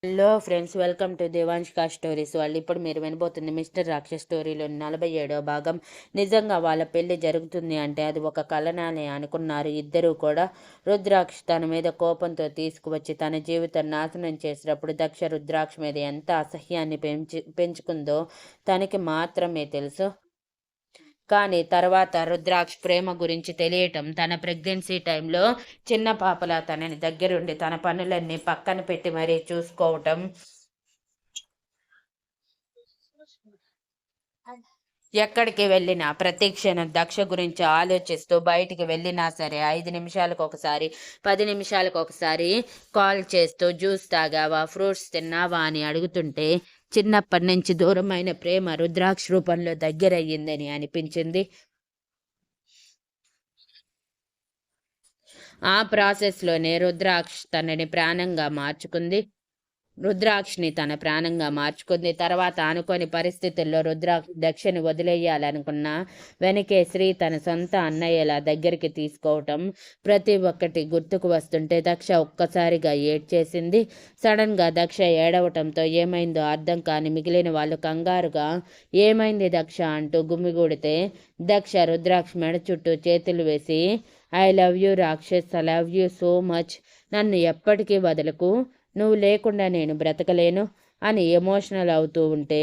Hello friends, welcome to దేవాంష్కా stories. వాళ్ళు ఇప్పుడు మీరు వినబోతుంది మిస్టర్ రాక్షస్ స్టోరీలో 47వ భాగం. నిజంగా వాళ్ళ పెళ్లి జరుగుతుంది అంటే అది ఒక కలనానే అనుకున్నారు ఇద్దరూ కూడా. రుద్రాక్ష తన మీద కోపంతో తీసుకువచ్చి తన జీవితం నాశనం చేసినప్పుడు దక్ష రుద్రాక్ష మీద ఎంత అసహ్యాన్ని పెంచుకుందో తనకి మాత్రమే తెలుసు. కానీ తర్వాత రుద్రాక్ష ప్రేమ గురించి తెలియటం, తన ప్రెగ్నెన్సీ టైంలో చిన్న పాపలా తనని దగ్గరుండి తన పనులన్నీ పక్కన పెట్టి మరీ చూసుకోవటం, ఎక్కడికి వెళ్ళినా ప్రతి క్షణం దక్ష గురించి ఆలోచిస్తూ బయటికి వెళ్ళినా సరే 5 నిమిషాలకు ఒకసారి 10 నిమిషాలకు ఒకసారి కాల్ చేస్తూ జ్యూస్ తాగావా, ఫ్రూట్స్ తిన్నావా అని అడుగుతుంటే చిన్నప్పటి నుంచి దూరమైన ప్రేమ రుద్రాక్ష రూపంలో దగ్గరయ్యిందని అనిపించింది. ఆ ప్రాసెస్లోనే రుద్రాక్ష తనని ప్రాణంగా మార్చుకుంది. రుద్రాక్షని తన ప్రాణంగా మార్చుకుంది. తర్వాత అనుకోని పరిస్థితుల్లో రుద్రాక్ష దక్షని వదిలేయాలనుకున్న వెనకే శ్రీ తన సొంత అన్నయ్యలా దగ్గరికి తీసుకోవటం ప్రతి ఒక్కటి గుర్తుకు వస్తుంటే దక్ష ఒక్కసారిగా ఏడ్చేసింది. సడన్గా దక్ష ఏడవటంతో ఏమైందో అర్థం కాని మిగిలిన వాళ్ళు కంగారుగా ఏమైంది దక్ష అంటూ గుమిగూడితే దక్ష రుద్రాక్ష మెడ చుట్టూ చేతులు వేసి I love you Rakshas, I love you so much, నన్ను ఎప్పటికీ వదలకు, నువ్వు లేకుండా నేను బ్రతకలేను అని ఎమోషనల్ అవుతూ ఉంటే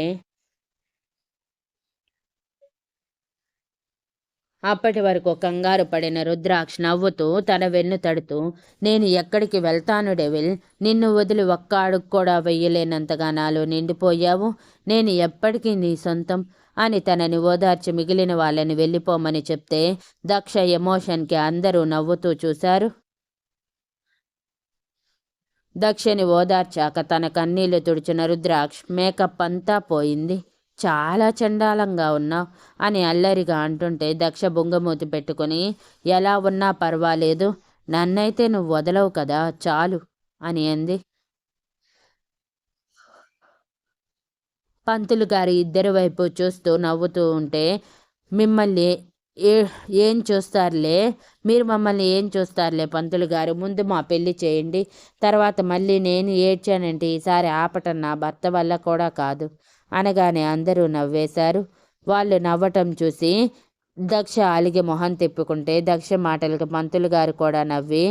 అప్పటి వరకు కంగారు పడిన రుద్రాక్ష నవ్వుతూ తన వెన్ను తడుతూ నేను ఎక్కడికి వెళ్తాను డెవిల్, నిన్ను వదిలి ఒక్క అడుగు కూడా వెయ్యలేనంతగా నాలో నిండిపోయావు, నేను ఎప్పటికీ నీ సొంతం అని తనని ఓదార్చి మిగిలిన వాళ్ళని వెళ్ళిపోమని చెప్తే దక్ష ఎమోషన్కి అందరూ నవ్వుతూ చూశారు. దక్షని ఓదార్చాక తన కన్నీళ్లు తుడిచిన రుద్రాక్ష మేకప్ అంతా పోయింది. చాలా చండాలంగా ఉన్నావు అని అల్లరిగా అంటుంటే దక్ష బొంగమూతి పెట్టుకుని ఎలా ఉన్నా పర్వాలేదు, నన్నైతే నువ్వు వదలవు కదా, చాలు అని అంది. పంతులు గారి ఇద్దరి వైపు చూస్తూ నవ్వుతూ ఉంటే మిమ్మల్ని ఏం చూస్తారులే, మీరు మమ్మల్ని ఏం చూస్తారులే పంతులు గారు, ముందు మా పెళ్లి చేయండి, తర్వాత మళ్ళీ నేను ఏడ్చానంటే ఈసారి ఆపటం నా భర్త వల్ల కూడా కాదు అనగానే అందరూ నవ్వేశారు. వాళ్ళు నవ్వటం చూసి దక్ష అలిగి మొహం తిప్పుకుంటే దక్ష మాటలకు పంతులు గారు కూడా నవ్వి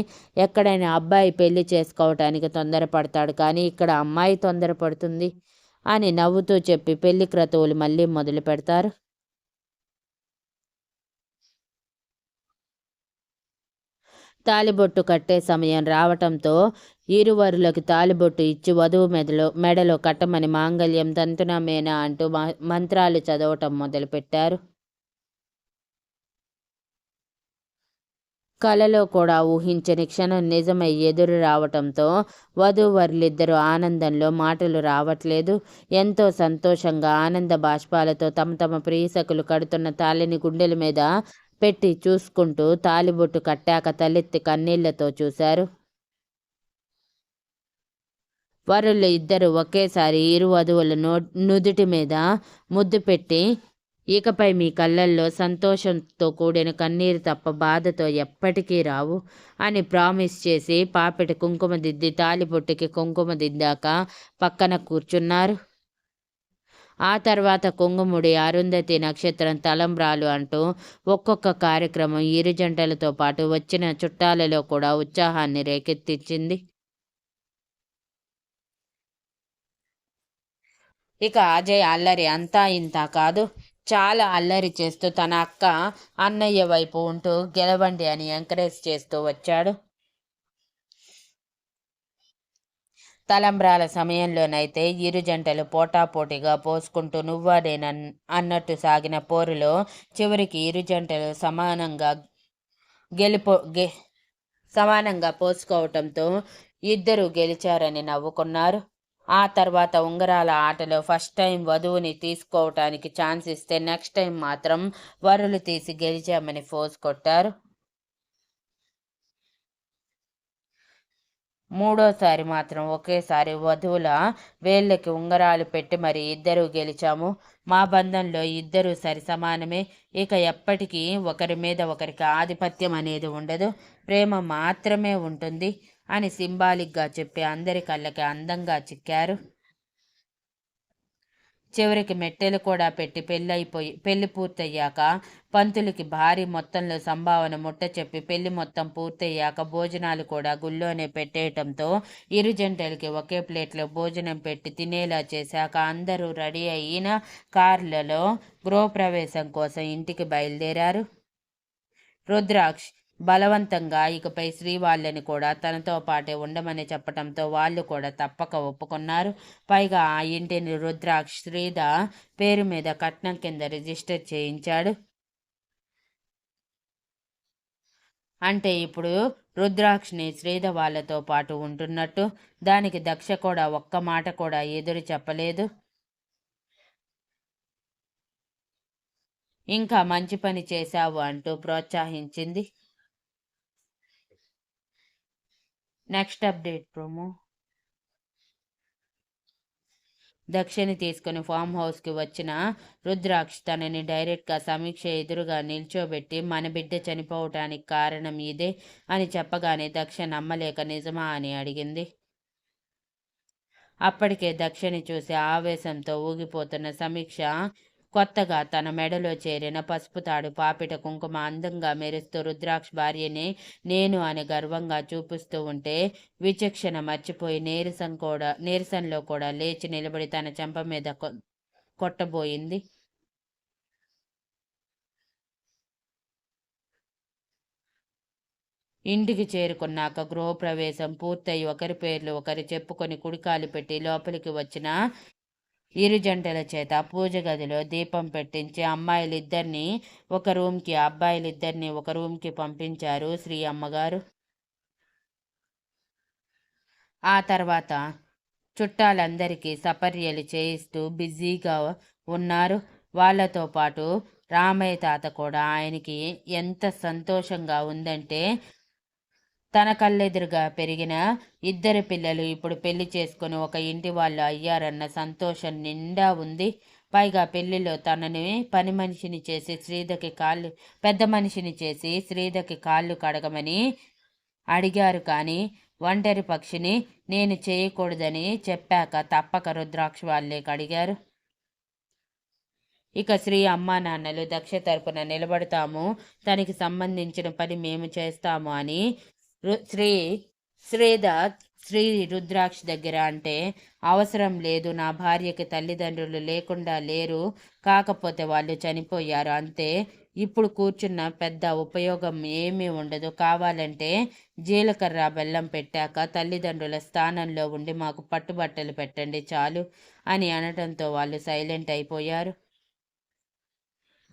ఎక్కడైనా అబ్బాయి పెళ్లి చేసుకోవటానికి తొందరపడతాడు కానీ ఇక్కడ అమ్మాయి తొందరపడుతుంది అని నవ్వుతూ చెప్పి పెళ్లి క్రతువులు మళ్ళీ మొదలు పెడతారు. తాలిబొట్టు కట్టే సమయం రావటంతో ఇరువరులకు తాలిబొట్టు ఇచ్చి వధువు మెడలో కట్టమని మాంగళ్యం తంతునమేనా అంటూ మంత్రాలు చదవటం మొదలుపెట్టారు. కలలో కూడా ఊహించని క్షణం నిజమై ఎదురు రావటంతో వధూవరులిద్దరూ ఆనందంలో మాటలు రావట్లేదు. ఎంతో సంతోషంగా ఆనంద బాష్పాలతో తమ తమ ప్రియసకులు కడుతున్న తాళిని గుండెల మీద పెట్టి చూసుకుంటూ తాలిబొట్టు కట్టాక తలెత్తి కన్నీళ్లతో చూశారు. వరులు ఇద్దరు ఒకేసారి ఇరు వధువుల నుదుటి మీద ముద్దు పెట్టి ఇకపై మీ కళ్ళల్లో సంతోషంతో కూడిన కన్నీరు తప్ప బాధతో ఎప్పటికీ రావు అని ప్రామిస్ చేసి పాపెటి కుంకుమ దిద్ది తాలిబొట్టుకి కుంకుమ దిద్దాక పక్కన కూర్చున్నారు. ఆ తర్వాత కుంగుముడి, అరుంధతి నక్షత్రం, తలంబ్రాలు అంటూ ఒక్కొక్క కార్యక్రమం ఇరు జంటలతో పాటు వచ్చిన చుట్టాలలో కూడా ఉత్సాహాన్ని రేకెత్తించింది. ఇక అజయ్ అల్లరి అంతా ఇంతా కాదు, చాలా అల్లరి చేస్తూ తన అక్క అన్నయ్య వైపు ఉంటూ గెలవండి అని ఎంకరేజ్ చేస్తూ వచ్చాడు. తలంబ్రాల సమయంలోనైతే ఇరు జంటలు పోటాపోటీగా పోసుకుంటూ నువ్వా అన్నట్టు సాగిన పోరులో చివరికి ఇరు జంటలు సమానంగా పోసుకోవటంతో ఇద్దరు గెలిచారని నవ్వుకున్నారు. ఆ తర్వాత ఉంగరాల ఆటలో ఫస్ట్ టైం వధువుని తీసుకోవటానికి ఛాన్స్ ఇస్తే నెక్స్ట్ టైం మాత్రం వరులు తీసి గెలిచామని ఫోజ్ కొట్టారు. మూడోసారి మాత్రం ఒకేసారి వధువుల వేళ్ళకి ఉంగరాలు పెట్టి మరి ఇద్దరూ గెలిచాము. మా బంధంలో ఇద్దరూ సరిసమానమే. ఇక ఎప్పటికీ ఒకరి మీద ఒకరికి ఆధిపత్యం అనేది ఉండదు, ప్రేమ మాత్రమే ఉంటుంది అని సింబాలిక్గా చెప్పి అందరి కళ్ళకి అందంగా చిక్కారు. చివరికి మెట్టెలు కూడా పెట్టి పెళ్లి పూర్తయ్యాక పంతులకి భారీ మొత్తంలో సంభావన ముట్ట చెప్పి పెళ్లి మొత్తం పూర్తయ్యాక భోజనాలు కూడా గుళ్ళోనే పెట్టేయటంతో ఇరు జంటలకి ఒకే ప్లేట్లో భోజనం పెట్టి తినేలా చేశాక అందరూ రెడీ అయిన కార్లలో గృహప్రవేశం కోసం ఇంటికి బయలుదేరారు. రుద్రాక్ష్ బలవంతంగా ఇకపై శ్రీ వాళ్ళని కూడా తనతో పాటే ఉండమని చెప్పటంతో వాళ్ళు కూడా తప్పక ఒప్పుకున్నారు. పైగా ఆ ఇంటిని రుద్రాక్ష్ శ్రీధ పేరు మీద కట్నం కింద రిజిస్టర్ చేయించాడు. అంటే ఇప్పుడు రుద్రాక్షని శ్రీధ వాళ్ళతో పాటు ఉంటున్నట్టు. దానికి దక్ష కూడా ఒక్క మాట కూడా ఎదురు చెప్పలేదు. ఇంకా మంచి పని చేశావు అంటూ ప్రోత్సహించింది. Next update promo. దక్షిని తీసుకుని ఫామ్ హౌస్కి వచ్చిన రుద్రాక్ష్ తనని డైరెక్ట్గా సమీక్ష ఎదురుగా నిల్చోబెట్టి మన బిడ్డ చనిపోవటానికి కారణం ఇదే అని చెప్పగానే దక్ష నమ్మలేక నిజమా అని అడిగింది. అప్పటికే దక్షని చూసి ఆవేశంతో ఊగిపోతున్న సమీక్ష కొత్తగా తన మెడలో చేరిన పసుపు తాడు పాపిట కుంకుమ అందంగా మెరుస్తూ రుద్రాక్ష్ భార్యని నేను అని గర్వంగా చూపిస్తూ ఉంటే విచక్షణ మర్చిపోయి నీరసంలో కూడా లేచి నిలబడి తన చెంప మీద కొట్టబోయింది. ఇంటికి చేరుకున్నాక గృహప్రవేశం పూర్తయి ఒకరి పేర్లు ఒకరు చెప్పుకొని కుడికాలు పెట్టి లోపలికి వచ్చిన ఇరు జంటల చేత పూజ గదిలో దీపం పెట్టించి అమ్మాయిలిద్దరినీ ఒక రూమ్కి అబ్బాయిలిద్దరినీ ఒక రూమ్కి పంపించారు శ్రీ అమ్మగారు. ఆ తర్వాత చుట్టాలందరికీ సపర్యలు చేయిస్తూ బిజీగా ఉన్నారు. వాళ్లతో పాటు రామయ్య తాత కూడా. ఆయనకి ఎంత సంతోషంగా ఉందంటే తన కళ్ళెదురుగా పెరిగిన ఇద్దరు పిల్లలు ఇప్పుడు పెళ్లి చేసుకుని ఒక ఇంటి వాళ్ళు అయ్యారన్న సంతోషం నిండా ఉంది. పైగా పెళ్లిలో తనని పని మనిషిని చేసి పెద్ద మనిషిని చేసి శ్రీధకి కాళ్ళు కడగమని అడిగారు. కానీ ఒంటరి పక్షిని నేను చేయకూడదని చెప్పాక తప్పక రుద్రాక్ష వాళ్ళే కడిగారు. ఇక శ్రీ అమ్మా నాన్నలు దక్ష తరపున నిలబడతాము, తనకి సంబంధించిన పని మేము చేస్తాము అని శ్రీధ శ్రీ రుద్రాక్ష దగ్గర అంటే అవసరం లేదు, నా భార్యకి తల్లిదండ్రులు లేకుండా లేరు, కాకపోతే వాళ్ళు చనిపోయారు అంతే, ఇప్పుడు కూర్చున్న పెద్ద ఉపయోగం ఏమీ ఉండదు, కావాలంటే జీలకర్ర బెల్లం పెట్టాక తల్లిదండ్రుల స్థానంలో ఉండి మాకు పట్టుబట్టలు పెట్టండి చాలు అని అనటంతో వాళ్ళు సైలెంట్ అయిపోయారు.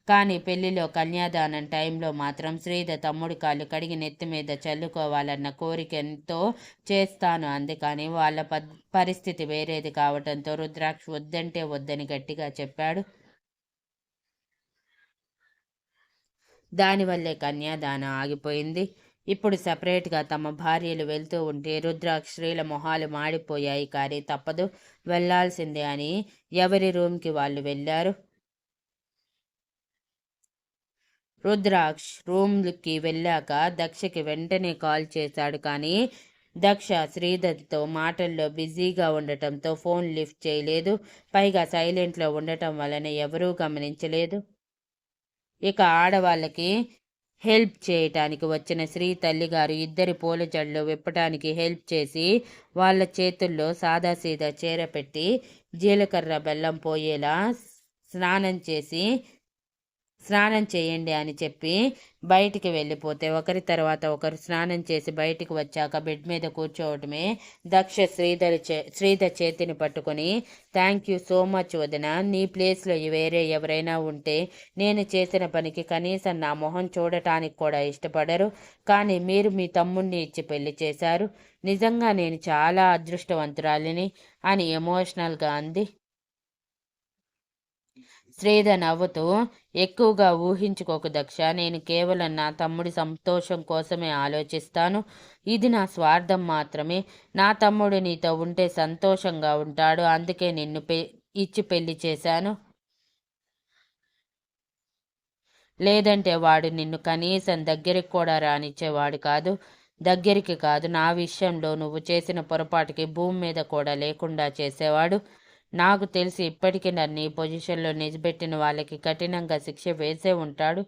కానీ పెళ్లిలో కన్యాదానం టైంలో మాత్రం శ్రీధ తమ్ముడి కాళ్ళు కడిగి నెత్తి మీద చల్లుకోవాలన్న కోరికతో చేస్తాను అంది. కానీ వాళ్ళ పరిస్థితి వేరేది కావటంతో రుద్రాక్ష వద్దంటే వద్దని గట్టిగా చెప్పాడు. దానివల్లే కన్యాదానం ఆగిపోయింది. ఇప్పుడు సపరేట్గా తమ భార్యలు వెళ్తూ ఉంటే రుద్రాక్ష శ్రీల మొహాలు మాడిపోయాయి. కానీ తప్పదు, వెళ్లాల్సిందే అని ఎవరి రూమ్కి వాళ్ళు వెళ్ళారు. రుద్రాక్ష్ రూమ్కి వెళ్ళాక దక్షకి వెంటనే కాల్ చేశాడు. కానీ దక్ష శ్రీధర్తో మాటల్లో బిజీగా ఉండటంతో ఫోన్ లిఫ్ట్ చేయలేదు. పైగా సైలెంట్లో ఉండటం వలన ఎవరూ గమనించలేదు. ఇక ఆడవాళ్ళకి హెల్ప్ చేయటానికి వచ్చిన శ్రీ తల్లిగారు ఇద్దరి పూల జడలు విప్పటానికి హెల్ప్ చేసి వాళ్ళ చేతుల్లో సాదాసీదా చీర పెట్టి జీలకర్ర బెల్లం పోయేలా స్నానం చేయండి అని చెప్పి బయటికి వెళ్ళిపోతే ఒకరి తర్వాత ఒకరు స్నానం చేసి బయటికి వచ్చాక బెడ్ మీద కూర్చోవటమే దక్ష శ్రీధర్ చేతిని పట్టుకొని థ్యాంక్ యూ సో మచ్ వదిన, నీ ప్లేస్లో వేరే ఎవరైనా ఉంటే నేను చేసిన పనికి కనీసం నా మొహం చూడటానికి కూడా ఇష్టపడరు, కానీ మీరు మీ తమ్ముణ్ణి ఇచ్చి పెళ్లి చేశారు, నిజంగా నేను చాలా అదృష్టవంతురాలిని అని ఎమోషనల్గా అంది. శ్రీధర్ నవ్వుతూ ఎక్కువగా ఊహించుకోకు దక్ష, నేను కేవలం నా తమ్ముడి సంతోషం కోసమే ఆలోచిస్తాను, ఇది నా స్వార్థం మాత్రమే, నా తమ్ముడు నీతో ఉంటే సంతోషంగా ఉంటాడు, అందుకే నిన్ను ఇచ్చి పెళ్లి చేశాను, లేదంటే వాడు నిన్ను కనీసం దగ్గరికి కూడా రానిచ్చేవాడు కాదు, దగ్గరికి కాదు, నా విషయంలో నువ్వు చేసిన పొరపాటుకి భూమి మీద కూడా లేకుండా చేసేవాడు. నాకు తెలిసి ఇప్పటికీ నన్ను ఈ పొజిషన్లో నిలబెట్టిన వాళ్ళకి కఠినంగా శిక్ష వేసే ఉంటాడు.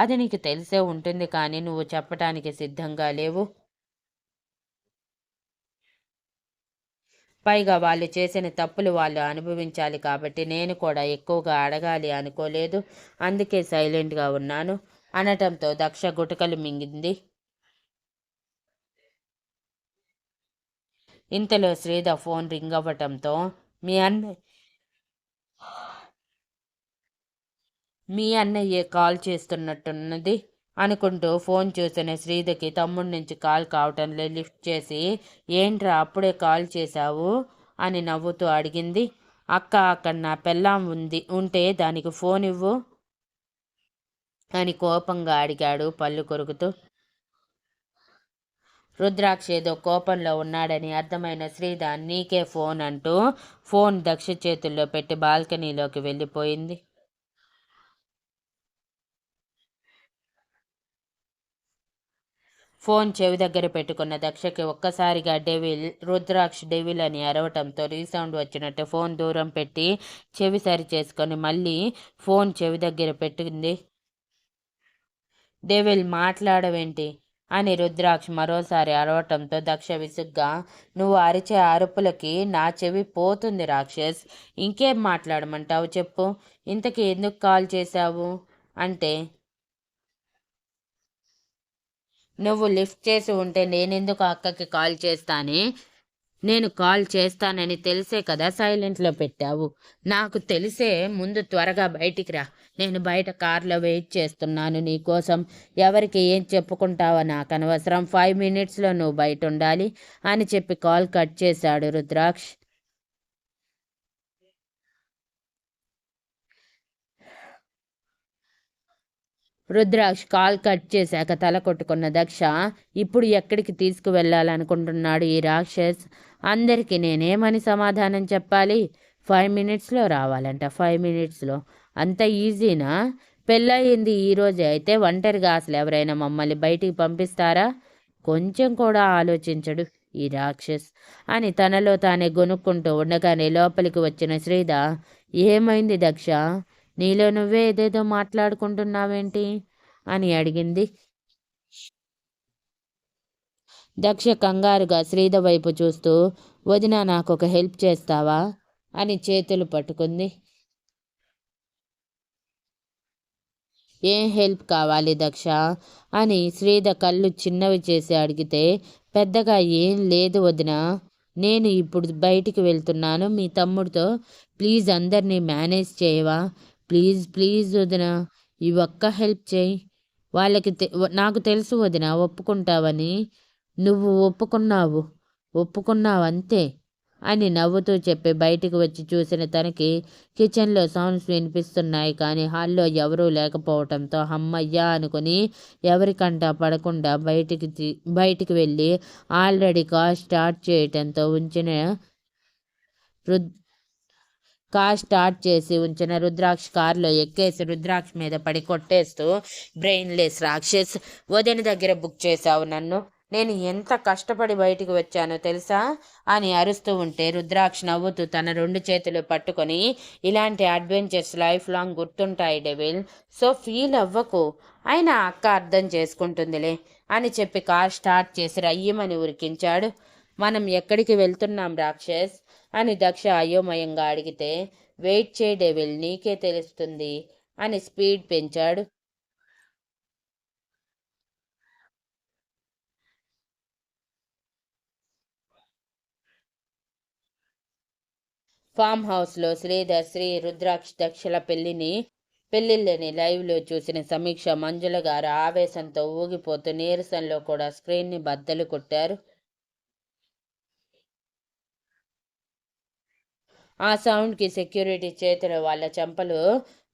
అది నీకు తెలిసే ఉంటుంది, కానీ నువ్వు చెప్పటానికి సిద్ధంగా లేవు. పైగా వాళ్ళు చేసిన తప్పులు వాళ్ళు అనుభవించాలి కాబట్టి నేను కూడా ఎక్కువగా అడగాలి అనుకోలేదు. అందుకే సైలెంట్గా ఉన్నాను అనటంతో దక్ష గుటకలు మింగింది. ఇంతలో శ్రీధ ఫోన్ రింగ్ అవ్వటంతో మీ అన్న మీ అన్నయ్యే కాల్ చేస్తున్నట్టున్నది అనుకుంటూ ఫోన్ చూసిన శ్రీధకి తమ్ముడి నుంచి కాల్ కావటంలో లిఫ్ట్ చేసి, ఏంట్రా అప్పుడే కాల్ చేశావు అని నవ్వుతూ అడిగింది. అక్క, అక్కడ నా పెళ్ళాం ఉంటే దానికి ఫోన్ ఇవ్వు అని కోపంగా అడిగాడు పళ్ళు కొరుకుతూ. రుద్రాక్ష ఏదో కోపంలో ఉన్నాడని అర్థమైన శ్రీధ నీకే ఫోన్ అంటూ ఫోన్ దక్ష చేతుల్లో పెట్టి బాల్కనీలోకి వెళ్ళిపోయింది. ఫోన్ చెవి దగ్గర పెట్టుకున్న దక్షకి ఒక్కసారిగా రుద్రాక్ష డెవిల్ అని అరవటంతో రీసౌండ్ వచ్చినట్టు ఫోన్ దూరం పెట్టి చెవి సరి చేసుకొని మళ్ళీ ఫోన్ చెవి దగ్గర పెట్టింది. డెవిల్ మాట్లాడవేంటి అని రుద్రాక్ష మరోసారి అరవటంతో దక్ష విసుగ్గా, నువ్వు అరిచే అరుపులకి నా చెవి పోతుంది రాక్షస్, ఇంకేం మాట్లాడమంటావు చెప్పు, ఇంతకీ ఎందుకు కాల్ చేశావు అంటే, నువ్వు లిఫ్ట్ చేసి ఉంటే నేనెందుకు అక్కకి కాల్ చేస్తానే, నేను కాల్ చేస్తానని తెలిసే కదా సైలెంట్లో పెట్టావు. నాకు తెలిసే ముందు త్వరగా బయటికి రా, నేను బయట కార్లో వెయిట్ చేస్తున్నాను నీకోసం, ఎవరికి ఏం చెప్పుకుంటావో నాకు అనవసరం, 5 minutesలో నువ్వు బయట ఉండాలి అని చెప్పి కాల్ కట్ చేశాడు రుద్రాక్ష్. రుద్రాక్ష్ కాల్ కట్ చేశాక తల కొట్టుకున్న దక్ష, ఇప్పుడు ఎక్కడికి తీసుకువెళ్ళాలనుకుంటున్నాడు ఈ రాక్షస్, అందరికీ నేనేమని సమాధానం చెప్పాలి, 5 minutesలో రావాలంట, 5 minutesలో, అంత ఈజీనా, పెళ్ళయింది ఈరోజే అయితే ఒంటరిగా అసలు ఎవరైనా మమ్మల్ని బయటికి పంపిస్తారా, కొంచెం కూడా ఆలోచించడు ఈ రాక్షస్ అని తనలో తానే గొనుక్కుంటూ ఉండగానే లోపలికి వచ్చిన శ్రీధ, ఏమైంది దక్ష, నీలో నువ్వే ఏదేదో మాట్లాడుకుంటున్నావేంటి అని అడిగింది. దక్ష కంగారుగా శ్రీధ వైపు చూస్తూ, వదిన నాకు ఒక హెల్ప్ చేస్తావా అని చేతులు పట్టుకుంది. ఏం హెల్ప్ కావాలి దక్ష అని శ్రీధ కళ్ళు చిన్నవి చేసి అడిగితే, పెద్దగా ఏం లేదు వదిన, నేను ఇప్పుడు బయటికి వెళ్తున్నాను మీ తమ్ముడితో, ప్లీజ్ అందరినీ మేనేజ్ చేయవా, ప్లీజ్ ప్లీజ్ వదిన, ఈ ఒక్క హెల్ప్ చేయి, వాళ్ళకి నాకు తెలుసు వదిన ఒప్పుకుంటావని, నువ్వు ఒప్పుకున్నావు అంతే అని నవ్వుతూ చెప్పి బయటికి వచ్చి చూసిన తనకి కిచెన్లో సౌండ్స్ వినిపిస్తున్నాయి, కానీ హాల్లో ఎవరూ లేకపోవటంతో హమ్మయ్యా అనుకుని ఎవరికంటా పడకుండా బయటికి వెళ్ళి ఆల్రెడీ కార్ స్టార్ట్ చేయటంతో ఉంచిన రుద్రాక్ష కారులో ఎక్కేసి రుద్రాక్ష మీద పడి కొట్టేస్తూ, బ్రెయిన్లెస్ రాక్షస్, వదిన దగ్గర బుక్ చేశావు నన్ను, నేను ఎంత కష్టపడి బయటికి వచ్చానో తెలుసా అని అరుస్తూ ఉంటే రుద్రాక్ష నవ్వుతూ తన 2 చేతులు పట్టుకొని, ఇలాంటి అడ్వెంచర్స్ లైఫ్ లాంగ్ గుర్తుంటాయి డెవిల్, సో ఫీల్ అవ్వకు, అయినా అక్క అర్థం చేసుకుంటుందిలే అని చెప్పి కార్ స్టార్ట్ చేసి రయ్యమని ఉరికించాడు. మనం ఎక్కడికి వెళ్తున్నాం రాక్షస్ అని దక్ష అయోమయంగా అడిగితే, వెయిట్ చేయి డెవిల్, నీకే తెలుస్తుంది అని స్పీడ్ పెంచాడు. ఫామ్ హౌస్లో శ్రీధర్, రుద్రాక్ష, దక్షల పెళ్లిళ్ళని లైవ్లో చూసిన సమీక్ష, మంజుల గారు ఆవేశంతో ఊగిపోతూ నీరసంలో కూడా స్క్రీన్ని బద్దలు కొట్టారు. ఆ సౌండ్కి సెక్యూరిటీ చేతులు వాళ్ళ చెంపలు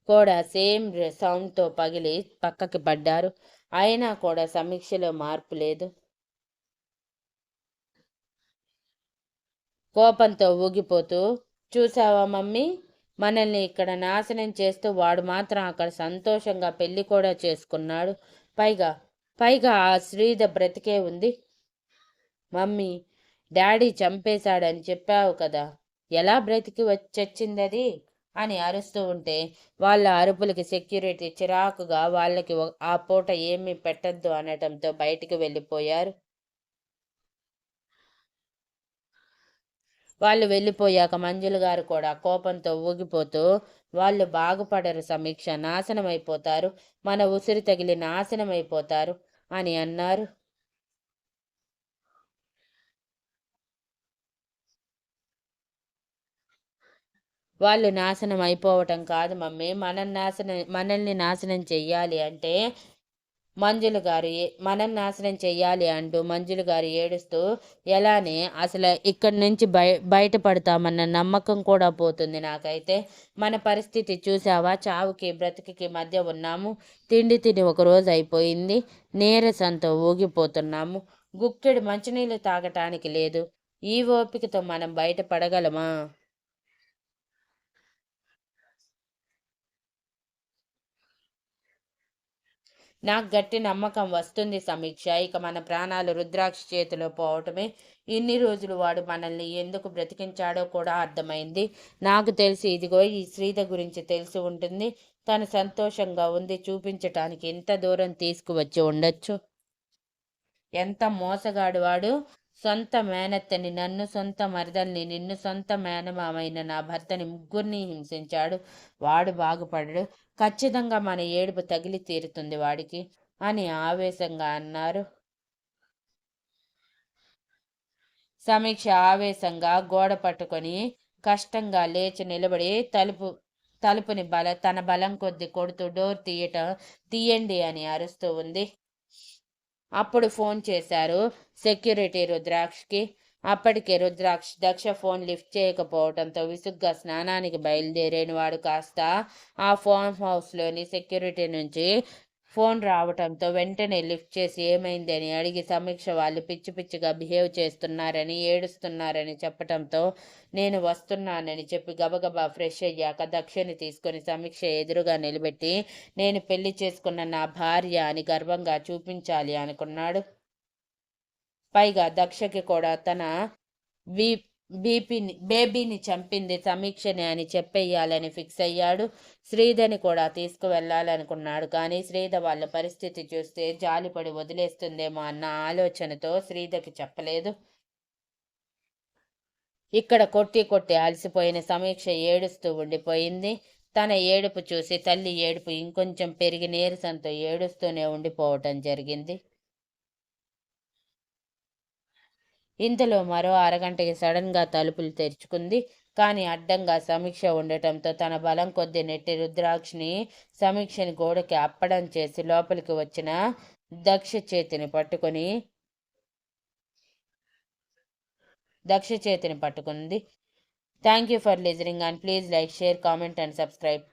కూడా సేమ్ సౌండ్తో పగిలి పక్కకి పడ్డారు. అయినా కూడా సమీక్షలో మార్పు లేదు. కోపంతో ఊగిపోతూ, చూసావా మమ్మీ, మనల్ని ఇక్కడ నాశనం చేస్తూ వాడు మాత్రం అక్కడ సంతోషంగా పెళ్లి కూడా చేసుకున్నాడు, పైగా ఆ శ్రీధ బ్రతికే ఉంది మమ్మీ, డాడీ చంపేశాడని చెప్పావు కదా, ఎలా బ్రతికి చచ్చిందది అని అరుస్తూ ఉంటే వాళ్ళ అరుపులకి సెక్యూరిటీ చిరాకుగా వాళ్ళకి ఆ పూట ఏమీ పెట్టద్దు అనటంతో బయటికి వెళ్ళిపోయారు. వాళ్ళు వెళ్ళిపోయాక మంజుల గారు కూడా కోపంతో ఊగిపోతూ, వాళ్ళు బాగుపడరు సమీక్ష, నాశనం అయిపోతారు, మన ఉసిరి తగిలి నాశనం అయిపోతారు అని అన్నారు. వాళ్ళు నాశనం అయిపోవటం కాదు మమ్మీ, మనల్ని నాశనం చెయ్యాలి అంటే మంజులు గారు మనం నాశనం చెయ్యాలి అంటూ మంజులు గారు ఏడుస్తూ, ఎలానే అసలు ఇక్కడి నుంచి బయటపడతామన్న నమ్మకం కూడా పోతుంది నాకైతే. మన పరిస్థితి చూసావా, చావుకి బ్రతికి మధ్య ఉన్నాము, తిండి తిని ఒక రోజు అయిపోయింది, నీరసంతో ఊగిపోతున్నాము, గుక్కెడు మంచినీళ్ళు తాగటానికి లేదు, ఈ ఓపికతో మనం బయటపడగలమా? నాకు గట్టి నమ్మకం వస్తుంది సమీక్ష, ఇక మన ప్రాణాలు రుద్రాక్ష చేతిలో పోవటమే. ఇన్ని రోజులు వాడు మనల్ని ఎందుకు బ్రతికించాడో కూడా అర్థమైంది. నాకు తెలిసి ఇదిగో ఈ శ్రీధ గురించి తెలిసి ఉంటుంది, తను సంతోషంగా ఉంది చూపించటానికి ఇంత దూరం తీసుకువచ్చి ఉండొచ్చు. ఎంత మోసగాడు వాడు! సొంత మేనత్తని నన్ను, సొంత మరదల్ని నిన్ను, సొంత మేనమామైన నా భర్తని ముగ్గురిని హింసించాడు. వాడు బాగుపడడు, ఖచ్చితంగా మన ఏడుపు తగిలి తీరుతుంది వాడికి అని ఆవేశంగా అన్నారు. సమీక్ష ఆవేశంగా గోడ పట్టుకొని కష్టంగా లేచి నిలబడి తలుపుని తన బలం కొద్ది కొడుతూ డోర్ తీయండి అని అరుస్తూ ఉంది. అప్పుడు ఫోన్ చేశారు సెక్యూరిటీ రుద్రాక్షకి. అప్పటికే రుద్రాక్ష్ దక్ష ఫోన్ లిఫ్ట్ చేయకపోవడంతో విసుగ్గా స్నానానికి బయలుదేరిన వాడు కాస్త ఆ ఫామ్ హౌస్లోని సెక్యూరిటీ నుంచి ఫోన్ రావటంతో వెంటనే లిఫ్ట్ చేసి ఏమైంది అని అడిగి సమీక్ష వాళ్ళు పిచ్చి పిచ్చిగా బిహేవ్ చేస్తున్నారని, ఏడుస్తున్నారని చెప్పటంతో నేను వస్తున్నానని చెప్పి గబగబా ఫ్రెష్ అయ్యాక దక్షని తీసుకొని సమీక్ష ఎదురుగా నిలబెట్టి నేను పెళ్లి చేసుకున్న నా భార్య అని గర్వంగా చూపించాలి అనుకున్నాడు. పైగా దక్షకి కూడా తన బీ బేబీని చంపింది సమీక్షనే అని చెప్పేయాలని ఫిక్స్ అయ్యాడు. శ్రీధని కూడా తీసుకువెళ్ళాలనుకున్నాడు, కానీ శ్రీధ వాళ్ళ పరిస్థితి చూస్తే జాలిపడి వదిలేస్తుందేమో అన్న ఆలోచనతో శ్రీధకి చెప్పలేదు. ఇక్కడ కొట్టి కొట్టి అలసిపోయిన సమీక్ష ఏడుస్తూ ఉండిపోయింది. తన ఏడుపు చూసి తల్లి ఏడుపు ఇంకొంచెం పెరిగి నీరసంతో ఏడుస్తూనే ఉండిపోవటం జరిగింది. ఇంతలో మరో అరగంటకి సడన్గా తలుపులు తెరుచుకుంది. కానీ అడ్డంగా సమీక్ష ఉండటంతో తన బలం కొద్ది నెట్టి రుద్రాక్షని సమీక్షని గోడకి అప్పడం చేసి లోపలికి వచ్చిన దక్ష చేతిని పట్టుకుంది. Thank you for listening and please like, share, comment and subscribe.